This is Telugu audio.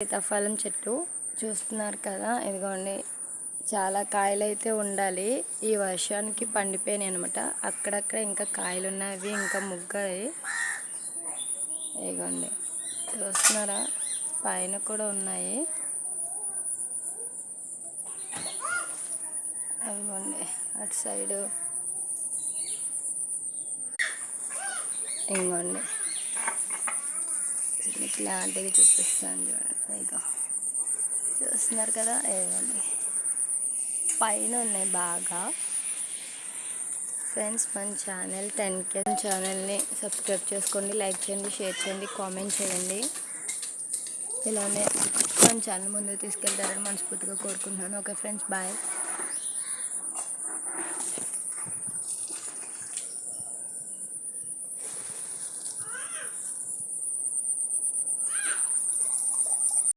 సీతాఫలం చెట్టు చూస్తున్నారు కదా, ఇదిగోండి చాలా కాయలు అయితే ఉండాలి. ఈ వర్షానికి పండిపోయినాయి అనమాట. అక్కడక్కడ ఇంకా కాయలు ఉన్నాయి, ఇంకా ముగ్గాయి. ఇదిగోండి చూస్తున్నారా, పైన కూడా ఉన్నాయి. ఇదిగోండి అటు సైడు ఇంకోండి ఇట్లాంటివి చూపిస్తాను చూడండి. ఇక చూస్తున్నారు కదా, ఇవ్వండి పైన ఉన్నాయి బాగా. ఫ్రెండ్స్, మన ఛానల్ 10K ఛానల్ని సబ్స్క్రైబ్ చేసుకోండి, లైక్ చేయండి, షేర్ చేయండి, కామెంట్ చేయండి. ఇలానే మన ఛానల్ ముందుకు తీసుకెళ్తారని మనస్ఫూర్తిగా కోరుకుంటున్నాను. Okay friends, bye.